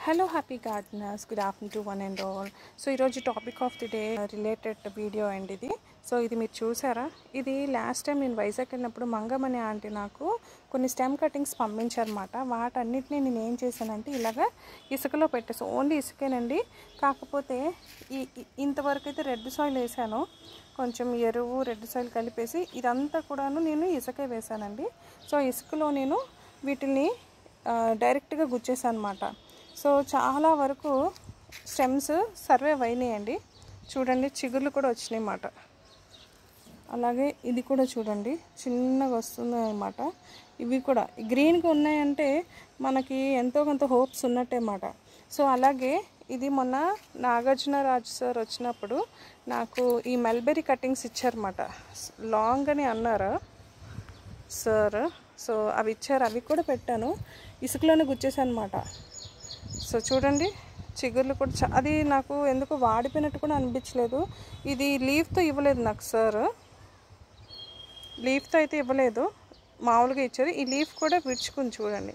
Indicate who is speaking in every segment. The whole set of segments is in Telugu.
Speaker 1: Hello happy gardeners, good afternoon to one and all. So ఈరోజు topic of the day related video అండి ఇది. సో ఇది మీరు చూసారా, ఇది లాస్ట్ టైం నేను వైజాగ్ వెళ్ళినప్పుడు మంగమని ఆంటీ నాకు కొన్ని స్టెమ్ కటింగ్స్ పంపించారన్నమాట. వాటన్నిటిని నేను ఏం చేశానంటే ఇలాగా ఇసుకలో పెట్టేసి, ఓన్లీ ఇసుకేనండి, కాకపోతే ఇంతవరకు అయితే రెడ్ సాయిల్ వేసాను, కొంచెం ఎరువు రెడ్ సాయిల్ కలిపేసి ఇదంతా కూడాను నేను ఇసుకే వేసానండి. సో ఇసుకలో నేను వీటిని డైరెక్ట్గా గుచ్చేసాను అన్నమాట. సో చాలా వరకు స్టెమ్స్ సర్వైవ్ అయినాయండి. చూడండి, చిగుర్లు కూడా వచ్చినాయి అన్నమాట. అలాగే ఇది కూడా చూడండి, చిన్నగా వస్తుంది అన్నమాట. ఇవి కూడా గ్రీన్గా ఉన్నాయంటే మనకి ఎంతో కొంత హోప్స్ ఉన్నట్టే అన్నమాట. సో అలాగే ఇది మొన్న నాగార్జునరాజు సార్ వచ్చినప్పుడు నాకు ఈ మల్బెరీ కటింగ్స్ ఇచ్చారన్నమాట. లాంగ్ అని అన్నారు సార్. సో అవి ఇచ్చారు, అవి కూడా పెట్టాను, ఇసుకలోనే గుచ్చేసాను అన్నమాట. సో చూడండి, చిగుర్లు కూడా అది నాకు ఎందుకు వాడిపోయినట్టు కూడా అనిపించలేదు. ఇది లీఫ్తో ఇవ్వలేదు నాకు సార్, లీఫ్తో అయితే ఇవ్వలేదు, మామూలుగా ఇచ్చారు. ఈ లీఫ్ కూడా విడుచుకుని చూడండి.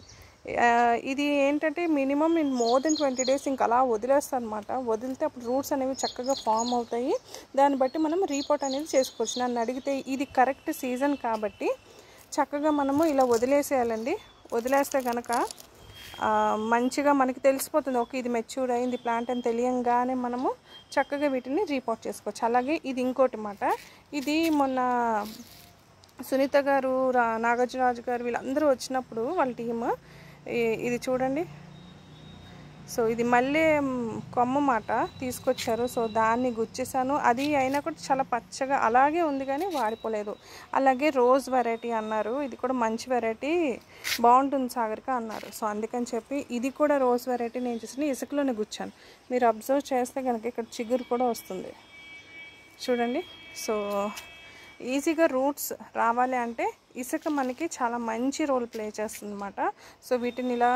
Speaker 1: ఇది ఏంటంటే మినిమం నేను మోర్ దెన్ 20 days ఇంకా అలా వదిలేస్తాను అనమాట. వదిలితే అప్పుడు రూట్స్ అనేవి చక్కగా ఫామ్ అవుతాయి. దాన్ని బట్టి మనం రీపోర్ట్ అనేది చేసుకోవచ్చు. నన్ను అడిగితే ఇది కరెక్ట్ సీజన్ కాబట్టి చక్కగా మనము ఇలా వదిలేసేయాలండి. వదిలేస్తే కనుక మంచిగా మనకి తెలిసిపోతుంది, ఓకే ఇది మెచ్యూర్ అయింది ప్లాంట్ అని తెలియంగానే మనము చక్కగా వీటిని రీపోర్ట్ చేసుకోవచ్చు. అలాగే ఇది ఇంకోటి మాట, ఇది మొన్న సునీత గారు, నాగార్జునరాజు గారు వీళ్ళందరూ వచ్చినప్పుడు వాళ్ళ టీమ్ ఇది చూడండి. సో ఇది మళ్ళీ కొమ్మ మాట తీసుకొచ్చారు. సో దాన్ని గుచ్చేసాను. అది అయినా కూడా చాలా పచ్చగా అలాగే ఉంది కానీ వాడిపోలేదు. అలాగే రోజ్ వెరైటీ అన్నారు, ఇది కూడా మంచి వెరైటీ, బాగుంటుంది సాగరిక అన్నారు. సో అందుకని చెప్పి ఇది కూడా రోజ్ వెరైటీ నేను చేసిన ఇసుకలోనే గుచ్చాను. మీరు అబ్జర్వ్ చేస్తే కనుక ఇక్కడ చిగురు కూడా వస్తుంది చూడండి. సో ఈజీగా రూట్స్ రావాలి అంటే ఇసుక మనకి చాలా మంచి రోల్ ప్లే చేస్తుంది అన్నమాట. సో వీటిని ఇలా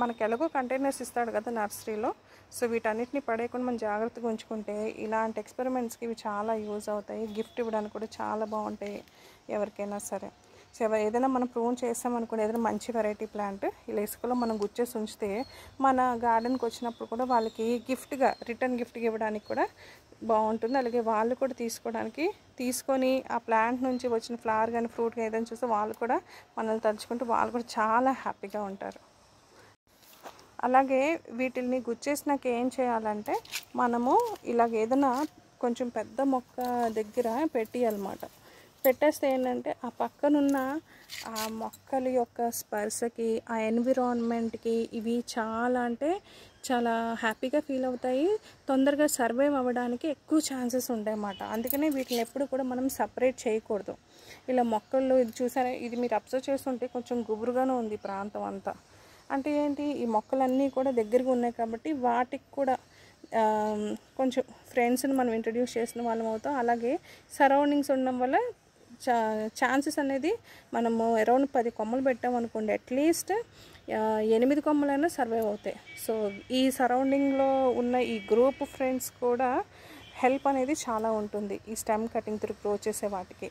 Speaker 1: మనకి ఎలాగో కంటైనర్స్ ఇస్తాడు కదా నర్సరీలో, సో వీటన్నిటిని పడేయకుండా మనం జాగ్రత్తగా ఉంచుకుంటే ఇలాంటి ఎక్స్పెరిమెంట్స్కి ఇవి చాలా యూజ్ అవుతాయి. గిఫ్ట్ ఇవ్వడానికి కూడా చాలా బాగుంటాయి ఎవరికైనా సరే. సో ఏదైనా మనం ప్రూవ్ చేస్తామనుకోండి, ఏదైనా మంచి వెరైటీ ప్లాంట్ ఇలా ఇసుకలో మనం గుచ్చేసి ఉంచితే మన గార్డెన్కి వచ్చినప్పుడు కూడా వాళ్ళకి గిఫ్ట్గా, రిటర్న్ గిఫ్ట్గా ఇవ్వడానికి కూడా బాగుంటుంది. అలాగే వాళ్ళు కూడా తీసుకొని ఆ ప్లాంట్ నుంచి వచ్చిన ఫ్లవర్ కానీ ఫ్రూట్ కానీ ఏదైనా చూస్తే వాళ్ళు కూడా మనల్ని తలుచుకుంటూ వాళ్ళు కూడా చాలా హ్యాపీగా ఉంటారు. అలాగే వీటిని గుచ్చేసినాక ఏం చేయాలంటే మనము ఇలాగ ఏదైనా కొంచెం పెద్ద మొక్క దగ్గర పెట్టియాలన్నమాట. పెట్టేస్తే ఏంటంటే ఆ పక్కనున్న ఆ మొక్కల యొక్క స్పర్శకి, ఆ ఎన్విరాన్మెంట్కి ఇవి చాలా అంటే చాలా హ్యాపీగా ఫీల్ అవుతాయి. తొందరగా సర్వైవ్ అవ్వడానికి ఎక్కువ ఛాన్సెస్ ఉంటాయన్నమాట. అందుకనే వీటిని ఎప్పుడు కూడా మనం సపరేట్ చేయకూడదు. ఇలా మొక్కల్లో ఇది చూసారా, ఇది మీరు అబ్జర్వ్ చేస్తుంటే కొంచెం గుబురుగానే ఉంది ప్రాంతం అంతా. అంటే ఏంటి, ఈ మొక్కలన్నీ కూడా దగ్గరగా ఉన్నాయి కాబట్టి వాటికి కూడా కొంచెం ఫ్రెండ్స్ని మనం ఇంట్రడ్యూస్ చేసిన వాళ్ళం అవుతాం. అలాగే సరౌండింగ్స్ ఉండడం వల్ల ఛాన్సెస్ అనేది మనము అరౌండ్ 10 కొమ్మలు పెట్టామనుకోండి, అట్లీస్ట్ 8 కొమ్మలైనా సర్వైవ్ అవుతాయి. సో ఈ సరౌండింగ్లో ఉన్న ఈ గ్రూప్ ఫ్రెండ్స్ కూడా హెల్ప్ అనేది చాలా ఉంటుంది ఈ స్టెమ్ కటింగ్ త్రూ గ్రో చేసే వాటికి.